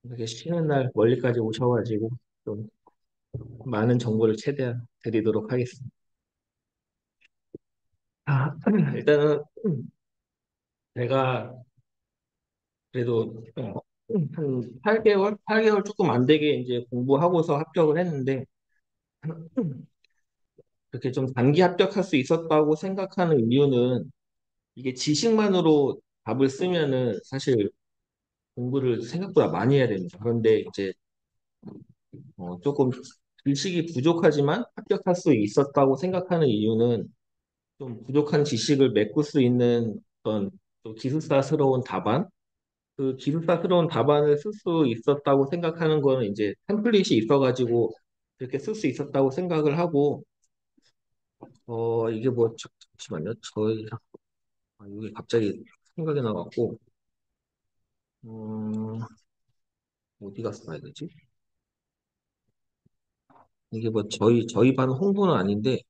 이렇게 쉬는 날 멀리까지 오셔가지고 좀 많은 정보를 최대한 드리도록 하겠습니다. 아, 일단은 제가 그래도 한 8개월 조금 안 되게 이제 공부하고서 합격을 했는데 그렇게 좀 단기 합격할 수 있었다고 생각하는 이유는 이게 지식만으로 답을 쓰면은 사실 공부를 생각보다 많이 해야 됩니다. 그런데 이제 조금 지식이 부족하지만 합격할 수 있었다고 생각하는 이유는 좀 부족한 지식을 메꿀 수 있는 어떤 좀 기술사스러운 답안, 그 기술사스러운 답안을 쓸 수 있었다고 생각하는 거는 이제 템플릿이 있어가지고 이렇게 쓸 수 있었다고 생각을 하고, 이게 뭐, 잠시만요. 이게 갑자기 생각이 나갖고, 음, 어디 가서 봐야 되지? 이게 뭐, 저희 반 홍보는 아닌데,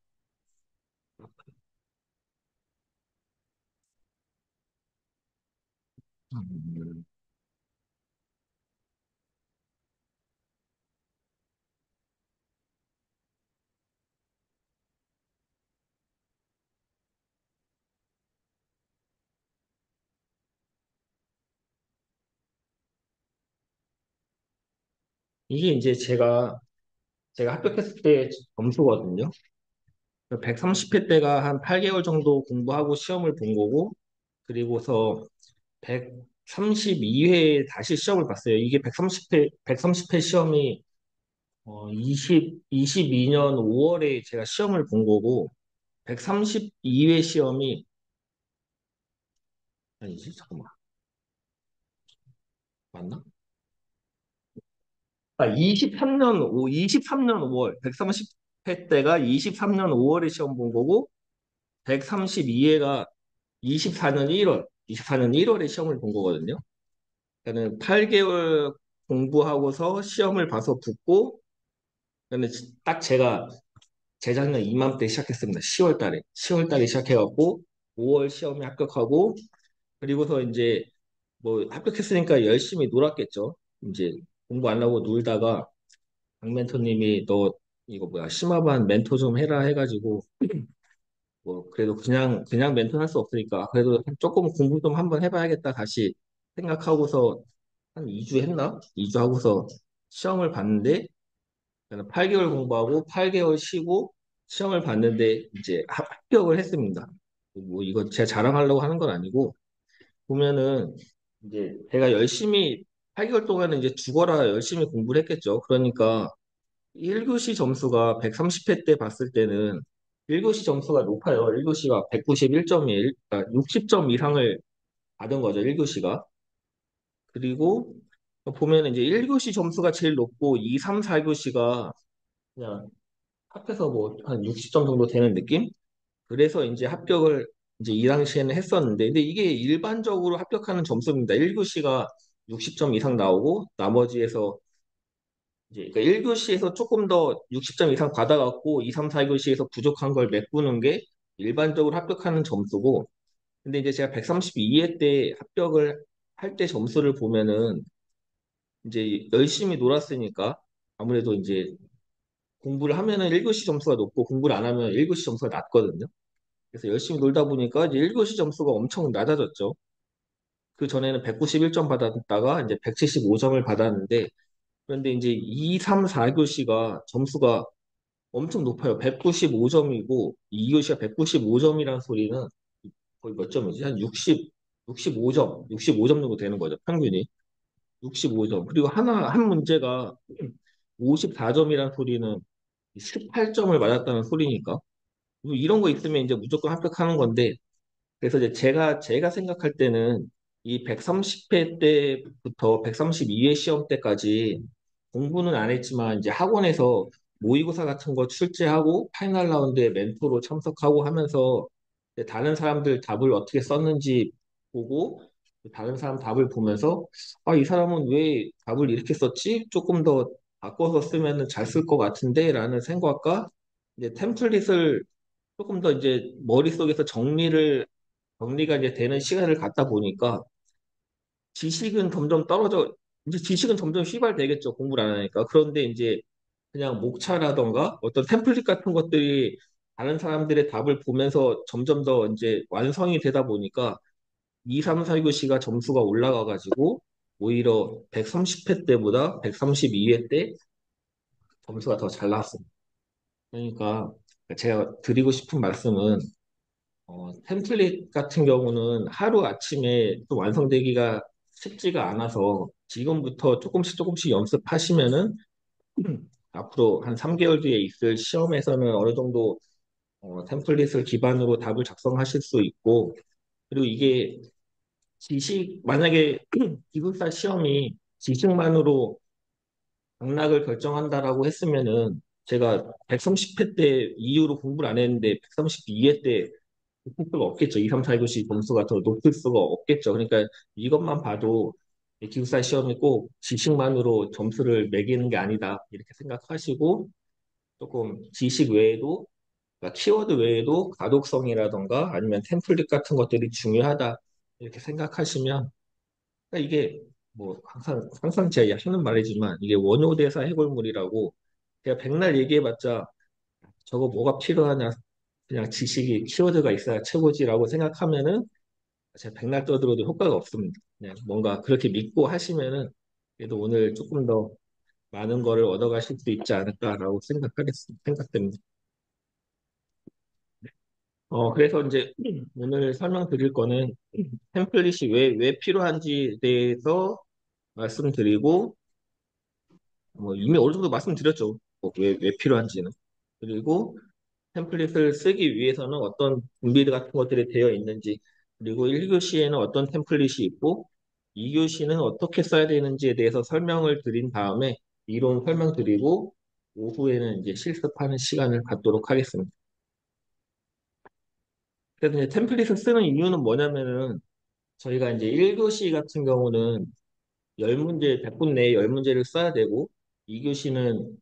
음, 이게 이제 제가 합격했을 때 점수거든요. 130회 때가 한 8개월 정도 공부하고 시험을 본 거고, 그리고서 132회 다시 시험을 봤어요. 이게 130회 시험이 22년 5월에 제가 시험을 본 거고, 132회 시험이, 아니지, 잠깐만, 맞나? 23년 5월, 130회 때가 23년 5월에 시험 본 거고, 132회가 24년 1월에 시험을 본 거거든요. 그러니까는 8개월 공부하고서 시험을 봐서 붙고, 그다음에 딱 제가 재작년 이맘때 시작했습니다. 10월 달에. 10월 달에 시작해갖고 5월 시험에 합격하고 그리고서 이제 뭐 합격했으니까 열심히 놀았겠죠. 이제 공부 안 하고 놀다가 박 멘토님이 너 이거 뭐야 심화반 멘토 좀 해라 해가지고 뭐 그래도 그냥 멘토 할 수 없으니까 그래도 조금 공부 좀 한번 해봐야겠다 다시 생각하고서 한 2주 했나? 2주 하고서 시험을 봤는데 8개월 공부하고 8개월 쉬고 시험을 봤는데 이제 합격을 했습니다. 뭐 이거 제가 자랑하려고 하는 건 아니고 보면은 이제 제가 열심히 8개월 동안은 이제 죽어라 열심히 공부를 했겠죠. 그러니까 1교시 점수가 130회 때 봤을 때는 1교시 점수가 높아요. 1교시가 191점이에요. 그러니까 60점 이상을 받은 거죠. 1교시가. 그리고 보면 이제 1교시 점수가 제일 높고 2, 3, 4교시가 그냥 합해서 뭐 한 60점 정도 되는 느낌? 그래서 이제 합격을 이제 이 당시에는 했었는데, 근데 이게 일반적으로 합격하는 점수입니다. 1교시가 60점 이상 나오고, 나머지에서 이제 그러니까 1교시에서 조금 더 60점 이상 받아갖고, 2, 3, 4교시에서 부족한 걸 메꾸는 게 일반적으로 합격하는 점수고, 근데 이제 제가 132회 때 합격을 할 때 점수를 보면은, 이제 열심히 놀았으니까, 아무래도 이제 공부를 하면은 1교시 점수가 높고, 공부를 안 하면 1교시 점수가 낮거든요. 그래서 열심히 놀다 보니까 이제 1교시 점수가 엄청 낮아졌죠. 그 전에는 191점 받았다가 이제 175점을 받았는데, 그런데 이제 2, 3, 4교시가 점수가 엄청 높아요. 195점이고, 2교시가 195점이라는 소리는 거의 몇 점이지? 한 65점, 65점 정도 되는 거죠. 평균이. 65점. 그리고 한 문제가 54점이라는 소리는 18점을 맞았다는 소리니까. 뭐 이런 거 있으면 이제 무조건 합격하는 건데, 그래서 이제 제가 생각할 때는 이 130회 때부터 132회 시험 때까지 공부는 안 했지만 이제 학원에서 모의고사 같은 거 출제하고 파이널 라운드에 멘토로 참석하고 하면서 이제 다른 사람들 답을 어떻게 썼는지 보고 다른 사람 답을 보면서 아, 이 사람은 왜 답을 이렇게 썼지? 조금 더 바꿔서 쓰면은 잘 쓸 것 같은데 라는 생각과 이제 템플릿을 조금 더 이제 머릿속에서 정리가 이제 되는 시간을 갖다 보니까 지식은 점점 떨어져. 이제 지식은 점점 휘발되겠죠. 공부를 안 하니까. 그런데 이제 그냥 목차라던가 어떤 템플릿 같은 것들이 다른 사람들의 답을 보면서 점점 더 이제 완성이 되다 보니까 2, 3, 4교시가 점수가 올라가가지고 오히려 130회 때보다 132회 때 점수가 더 잘 나왔습니다. 그러니까 제가 드리고 싶은 말씀은 템플릿 같은 경우는 하루 아침에 또 완성되기가 쉽지가 않아서 지금부터 조금씩 조금씩 연습하시면은 앞으로 한 3개월 뒤에 있을 시험에서는 어느 정도 템플릿을 기반으로 답을 작성하실 수 있고 그리고 이게 만약에 기숙사 시험이 지식만으로 당락을 결정한다라고 했으면은 제가 130회 때 이후로 공부를 안 했는데 132회 때 높을 수가 없겠죠. 2, 3, 4교시 점수가 더 높을 수가 없겠죠. 그러니까 이것만 봐도 이 기숙사 시험이 꼭 지식만으로 점수를 매기는 게 아니다. 이렇게 생각하시고 조금 지식 외에도 그러니까 키워드 외에도 가독성이라던가 아니면 템플릿 같은 것들이 중요하다. 이렇게 생각하시면 그러니까 이게 뭐 항상 제가 하는 말이지만 이게 원효대사 해골물이라고 제가 백날 얘기해봤자 저거 뭐가 필요하냐 그냥 지식이 키워드가 있어야 최고지라고 생각하면은 제가 백날 떠들어도 효과가 없습니다. 그냥 뭔가 그렇게 믿고 하시면은 그래도 오늘 조금 더 많은 거를 얻어가실 수 있지 않을까라고 생각됩니다. 그래서 이제 오늘 설명드릴 거는 템플릿이 왜 필요한지에 대해서 말씀드리고 이미 어느 정도 말씀드렸죠. 왜 필요한지는. 그리고 템플릿을 쓰기 위해서는 어떤 준비 같은 것들이 되어 있는지, 그리고 1교시에는 어떤 템플릿이 있고, 2교시는 어떻게 써야 되는지에 대해서 설명을 드린 다음에 이론 설명드리고, 오후에는 이제 실습하는 시간을 갖도록 하겠습니다. 그래서 이제 템플릿을 쓰는 이유는 뭐냐면은, 저희가 이제 1교시 같은 경우는 10문제, 100분 내에 10문제를 써야 되고, 2교시는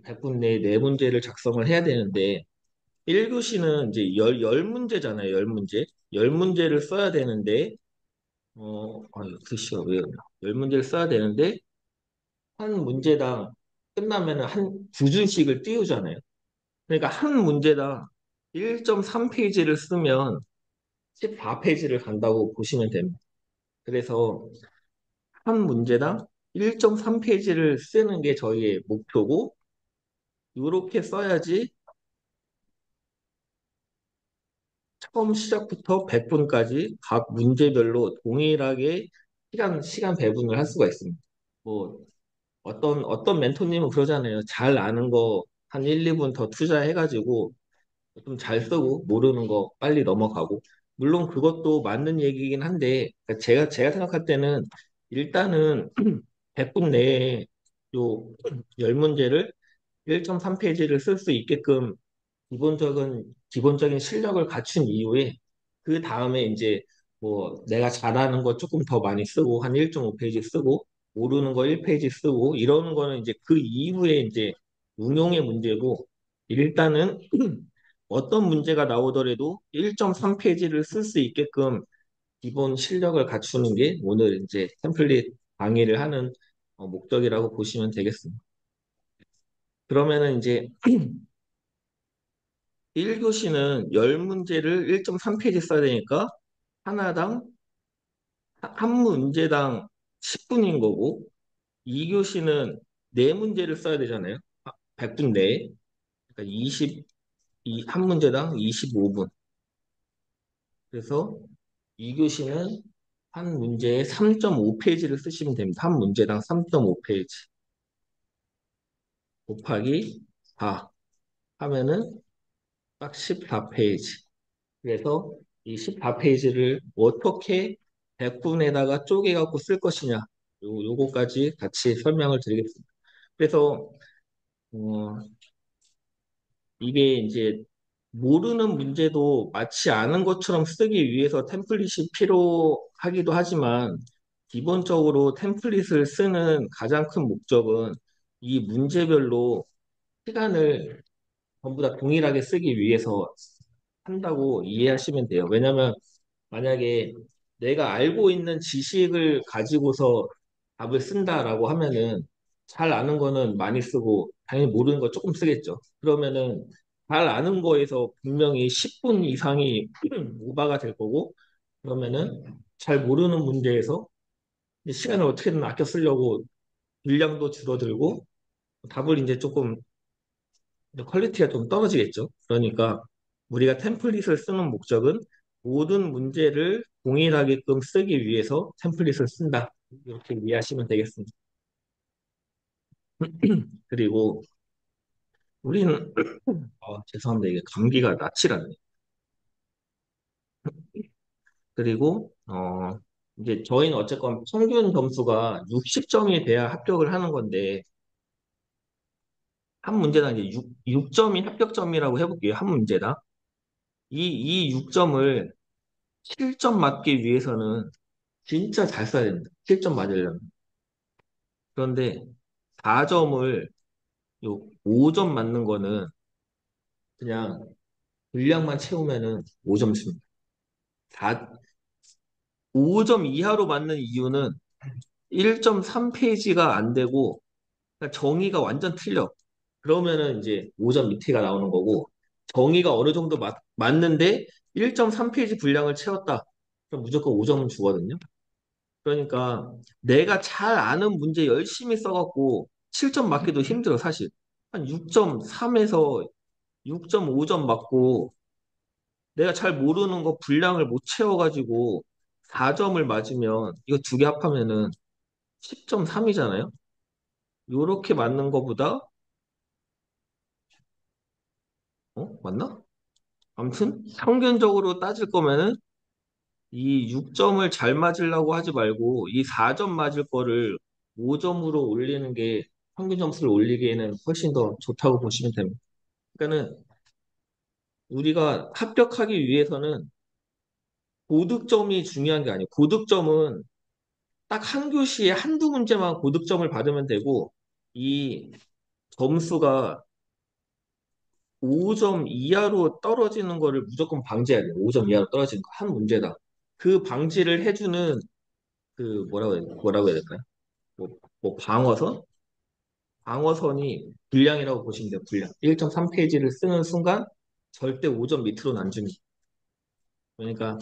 100분 내에 4문제를 작성을 해야 되는데, 1교시는 이제 10문제잖아요, 10문제. 10문제를 써야 되는데, 글씨가 왜요? 10문제를 써야 되는데, 한 문제당 끝나면은 한 두 줄씩을 띄우잖아요. 그러니까 한 문제당 1.3페이지를 쓰면 14페이지를 간다고 보시면 됩니다. 그래서 한 문제당 1.3페이지를 쓰는 게 저희의 목표고, 이렇게 써야지 처음 시작부터 100분까지 각 문제별로 동일하게 시간 배분을 할 수가 있습니다. 뭐, 어떤 멘토님은 그러잖아요. 잘 아는 거 한 1, 2분 더 투자해가지고 좀 잘 쓰고 모르는 거 빨리 넘어가고. 물론 그것도 맞는 얘기긴 한데, 그러니까 제가 생각할 때는 일단은 100분 내에 요 10문제를 1.3페이지를 쓸 수 있게끔 기본적인 실력을 갖춘 이후에 그 다음에 이제 뭐 내가 잘하는 거 조금 더 많이 쓰고 한 1.5페이지 쓰고 모르는 거 1페이지 쓰고 이러는 거는 이제 그 이후에 이제 응용의 문제고 일단은 어떤 문제가 나오더라도 1.3페이지를 쓸 수 있게끔 기본 실력을 갖추는 게 오늘 이제 템플릿 강의를 하는 목적이라고 보시면 되겠습니다. 그러면은 이제 1교시는 10문제를 1.3페이지 써야 되니까 하나당 한 문제당 10분인 거고 2교시는 4문제를 써야 되잖아요. 100분 내에. 그러니까 한 문제당 25분. 그래서 2교시는 한 문제에 3.5페이지를 쓰시면 됩니다. 한 문제당 3.5페이지 곱하기 4 하면은 딱 14페이지. 그래서 이 14페이지를 어떻게 100분에다가 쪼개갖고 쓸 것이냐. 요거까지 같이 설명을 드리겠습니다. 그래서, 어, 이게 이제 모르는 문제도 마치 아는 것처럼 쓰기 위해서 템플릿이 필요하기도 하지만 기본적으로 템플릿을 쓰는 가장 큰 목적은 이 문제별로 시간을 전부 다 동일하게 쓰기 위해서 한다고 이해하시면 돼요. 왜냐하면 만약에 내가 알고 있는 지식을 가지고서 답을 쓴다라고 하면은 잘 아는 거는 많이 쓰고 당연히 모르는 거 조금 쓰겠죠. 그러면은 잘 아는 거에서 분명히 10분 이상이 오바가 될 거고 그러면은 잘 모르는 문제에서 이제 시간을 어떻게든 아껴 쓰려고 분량도 줄어들고 답을 이제 조금 퀄리티가 좀 떨어지겠죠. 그러니까 우리가 템플릿을 쓰는 목적은 모든 문제를 동일하게끔 쓰기 위해서 템플릿을 쓴다. 이렇게 이해하시면 되겠습니다. 그리고 우리는 죄송합니다. 이게 감기가 낯이 않네. 그리고 이제 저희는 어쨌건 평균 점수가 60점이 돼야 합격을 하는 건데 한 문제당 이제 6점이 합격점이라고 해볼게요. 한 문제당. 이 6점을 7점 맞기 위해서는 진짜 잘 써야 됩니다. 7점 맞으려면. 그런데 4점을 요 5점 맞는 거는 그냥 분량만 채우면은 5점 씁니다. 5점 이하로 맞는 이유는 1.3페이지가 안 되고 그러니까 정의가 완전 틀려. 그러면은 이제 5점 밑에가 나오는 거고 정의가 어느 정도 맞는데 1.3페이지 분량을 채웠다. 그럼 무조건 5점은 주거든요. 그러니까 내가 잘 아는 문제 열심히 써갖고 7점 맞기도 힘들어 사실. 한 6.3에서 6.5점 맞고 내가 잘 모르는 거 분량을 못 채워가지고 4점을 맞으면 이거 두 개 합하면은 10.3이잖아요. 요렇게 맞는 거보다 맞나? 아무튼 평균적으로 따질 거면은 이 6점을 잘 맞으려고 하지 말고 이 4점 맞을 거를 5점으로 올리는 게 평균 점수를 올리기에는 훨씬 더 좋다고 보시면 됩니다. 그러니까는 우리가 합격하기 위해서는 고득점이 중요한 게 아니에요. 고득점은 딱 한 교시에 한두 문제만 고득점을 받으면 되고 이 점수가 5점 이하로 떨어지는 거를 무조건 방지해야 돼요. 5점 이하로 떨어지는 거. 한 문제다. 그 방지를 해주는 그 뭐라고 해야 될까요? 뭐 방어선? 방어선이 분량이라고 보시면 돼요. 분량. 1.3페이지를 쓰는 순간 절대 5점 밑으로는 안 줍니다. 그러니까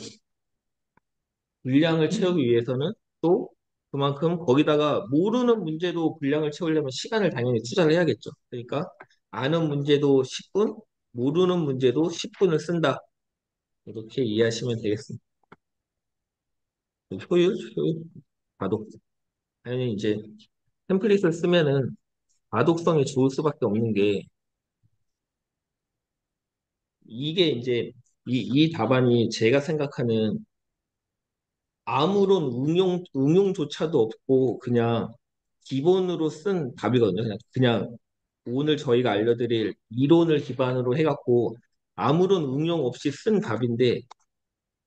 분량을 채우기 위해서는 또 그만큼 거기다가 모르는 문제도 분량을 채우려면 시간을 당연히 투자를 해야겠죠. 그러니까 아는 문제도 10분, 모르는 문제도 10분을 쓴다. 이렇게 이해하시면 되겠습니다. 효율, 가독. 당연히 이제 템플릿을 쓰면은 가독성이 좋을 수밖에 없는 게 이게 이제 이 답안이 제가 생각하는 아무런 응용조차도 없고 그냥 기본으로 쓴 답이거든요. 그냥 오늘 저희가 알려드릴 이론을 기반으로 해갖고 아무런 응용 없이 쓴 답인데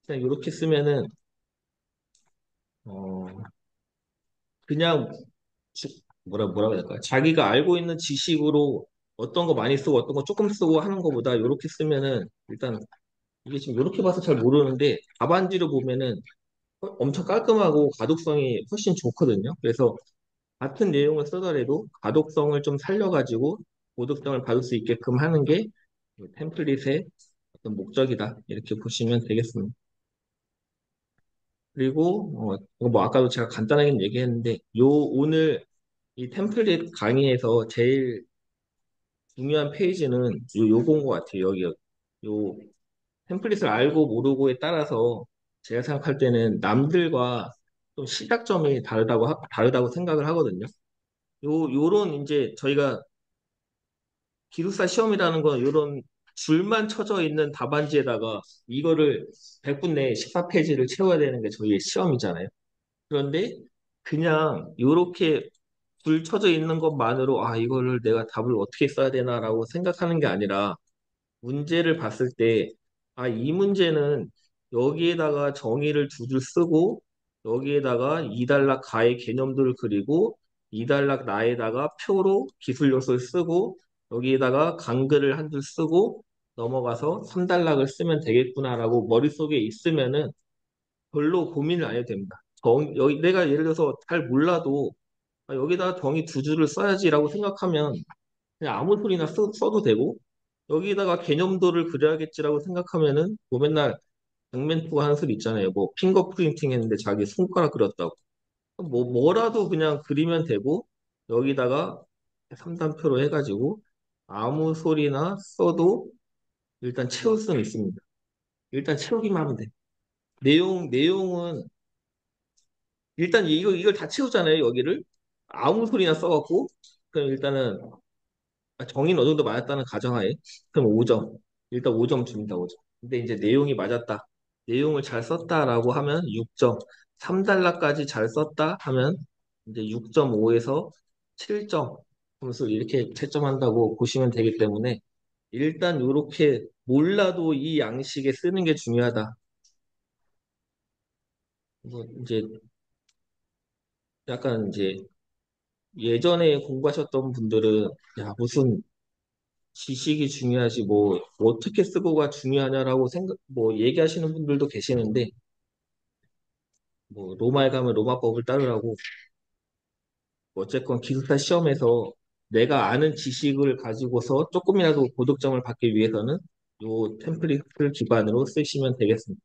그냥 이렇게 쓰면은 어 그냥 뭐라고 해야 될까요? 자기가 알고 있는 지식으로 어떤 거 많이 쓰고 어떤 거 조금 쓰고 하는 것보다 이렇게 쓰면은 일단 이게 지금 이렇게 봐서 잘 모르는데 답안지로 보면은 엄청 깔끔하고 가독성이 훨씬 좋거든요. 그래서 같은 내용을 쓰더라도 가독성을 좀 살려가지고 고독성을 받을 수 있게끔 하는 게 템플릿의 어떤 목적이다. 이렇게 보시면 되겠습니다. 그리고 이거 뭐 아까도 제가 간단하게 얘기했는데 요 오늘 이 템플릿 강의에서 제일 중요한 페이지는 요건 것 같아요. 여기 요 템플릿을 알고 모르고에 따라서 제가 생각할 때는 남들과 좀 시작점이 다르다고 생각을 하거든요. 요런 이제 저희가 기숙사 시험이라는 건 요런 줄만 쳐져 있는 답안지에다가 이거를 100분 내에 14페이지를 채워야 되는 게 저희의 시험이잖아요. 그런데 그냥 요렇게 줄 쳐져 있는 것만으로 아, 이거를 내가 답을 어떻게 써야 되나라고 생각하는 게 아니라 문제를 봤을 때, 아, 이 문제는 여기에다가 정의를 두 줄 쓰고, 여기에다가 이단락 가의 개념들을 그리고, 이단락 나에다가 표로 기술 요소를 쓰고, 여기에다가 강글을 한 줄 쓰고, 넘어가서 3단락을 쓰면 되겠구나라고 머릿속에 있으면은 별로 고민을 안 해도 됩니다. 여기 내가 예를 들어서 잘 몰라도 아, 여기다가 정의 두 줄을 써야지라고 생각하면 그냥 아무 소리나 써도 되고 여기다가 개념도를 그려야겠지라고 생각하면은 뭐 맨날 장멘토가 하는 소리 있잖아요. 뭐 핑거 프린팅 했는데 자기 손가락 그렸다고. 뭐라도 그냥 그리면 되고 여기다가 삼단표로 해가지고 아무 소리나 써도 일단 채울 수는 있습니다. 일단 채우기만 하면 돼. 내용은 일단 이걸 다 채우잖아요. 여기를 아무 소리나 써갖고 그럼 일단은 정의는 어느 정도 맞았다는 가정하에 그럼 5점. 일단 5점 줍니다. 5점. 근데 이제 내용이 맞았다. 내용을 잘 썼다라고 하면 6점. 3단락까지 잘 썼다 하면 이제 6.5에서 7점 점수를 이렇게 채점한다고 보시면 되기 때문에 일단 이렇게 몰라도 이 양식에 쓰는 게 중요하다. 뭐 이제 약간 이제 예전에 공부하셨던 분들은 야 무슨 지식이 중요하지 뭐 어떻게 쓰고가 중요하냐라고 생각 뭐 얘기하시는 분들도 계시는데 뭐 로마에 가면 로마법을 따르라고 뭐 어쨌건 기숙사 시험에서 내가 아는 지식을 가지고서 조금이라도 고득점을 받기 위해서는 요 템플릿을 기반으로 쓰시면 되겠습니다.